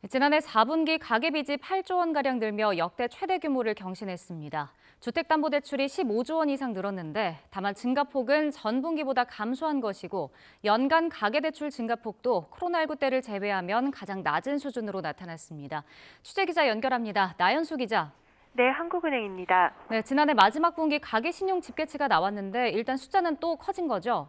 지난해 4분기 가계빚이 8조 원가량 늘며 역대 최대 규모를 경신했습니다. 주택담보대출이 15조 원 이상 늘었는데 다만 증가폭은 전분기보다 감소한 것이고 연간 가계대출 증가폭도 코로나19 때를 제외하면 가장 낮은 수준으로 나타났습니다. 취재기자 연결합니다. 나연수 기자. 네, 한국은행입니다. 네, 지난해 마지막 분기 가계신용 집계치가 나왔는데 일단 숫자는 또 커진 거죠?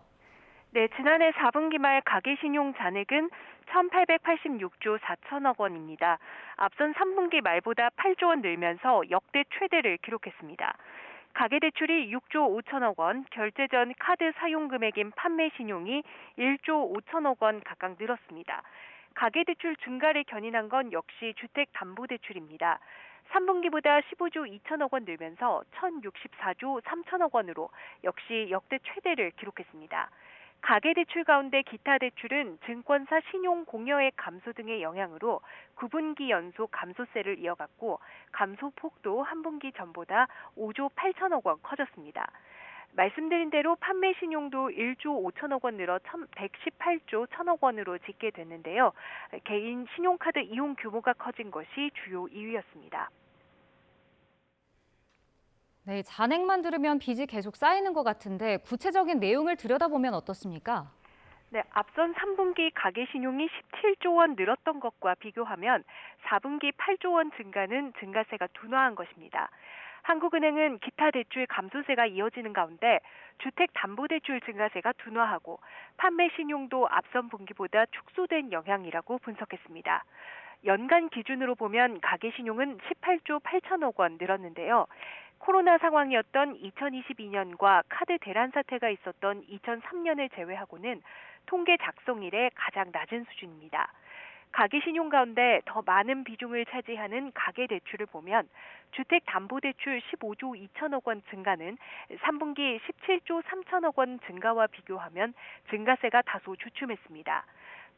네, 지난해 4분기 말 가계신용 잔액은 1,886조 4천억 원입니다. 앞선 3분기 말보다 8조 원 늘면서 역대 최대를 기록했습니다. 가계대출이 6조 5천억 원, 결제 전 카드 사용 금액인 판매 신용이 1조 5천억 원 각각 늘었습니다. 가계대출 증가를 견인한 건 역시 주택담보대출입니다. 3분기보다 15조 2천억 원 늘면서 1,064조 3천억 원으로 역시 역대 최대를 기록했습니다. 가계대출 가운데 기타 대출은 증권사 신용 공여액 감소 등의 영향으로 9분기 연속 감소세를 이어갔고 감소폭도 한 분기 전보다 5조 8천억 원 커졌습니다. 말씀드린 대로 판매 신용도 1조 5천억 원 늘어 118조 1천억 원으로 집계됐는데요. 개인 신용카드 이용 규모가 커진 것이 주요 이유였습니다. 네, 잔액만 들으면 빚이 계속 쌓이는 것 같은데 구체적인 내용을 들여다보면 어떻습니까? 네, 앞선 3분기 가계신용이 17조 원 늘었던 것과 비교하면 4분기 8조 원 증가는 증가세가 둔화한 것입니다. 한국은행은 기타 대출 감소세가 이어지는 가운데 주택담보대출 증가세가 둔화하고 판매 신용도 앞선 분기보다 축소된 영향이라고 분석했습니다. 연간 기준으로 보면 가계신용은 18조 8천억 원 늘었는데요. 코로나 상황이었던 2022년과 카드 대란 사태가 있었던 2003년을 제외하고는 통계 작성 이래 가장 낮은 수준입니다. 가계신용 가운데 더 많은 비중을 차지하는 가계대출을 보면 주택담보대출 15조 2천억 원 증가는 3분기 17조 3천억 원 증가와 비교하면 증가세가 다소 주춤했습니다.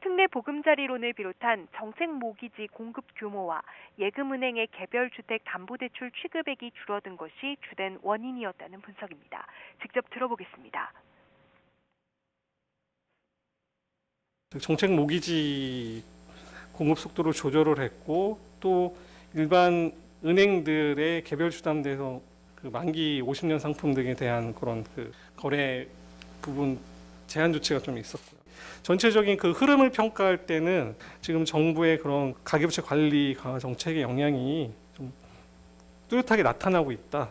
특례 보금자리론을 비롯한 정책 모기지 공급 규모와 예금은행의 개별 주택 담보대출 취급액이 줄어든 것이 주된 원인이었다는 분석입니다. 직접 들어보겠습니다. 정책 모기지 공급 속도를 조절을 했고 또 일반 은행들의 개별 주담대에서 그 만기 50년 상품 등에 대한 그런 그 거래 부분 제한 조치가 좀 있었고요. 전체적인 그 흐름을 평가할 때는 지금 정부의 그런 가계부채 관리 강화 정책의 영향이 좀 뚜렷하게 나타나고 있다.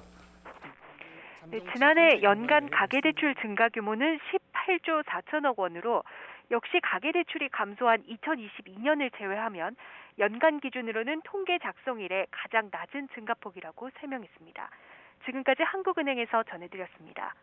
네, 지난해 연간 가계대출 증가 규모는 18조 4천억 원으로 역시 가계대출이 감소한 2022년을 제외하면 연간 기준으로는 통계 작성 이래 가장 낮은 증가폭이라고 설명했습니다. 지금까지 한국은행에서 전해드렸습니다.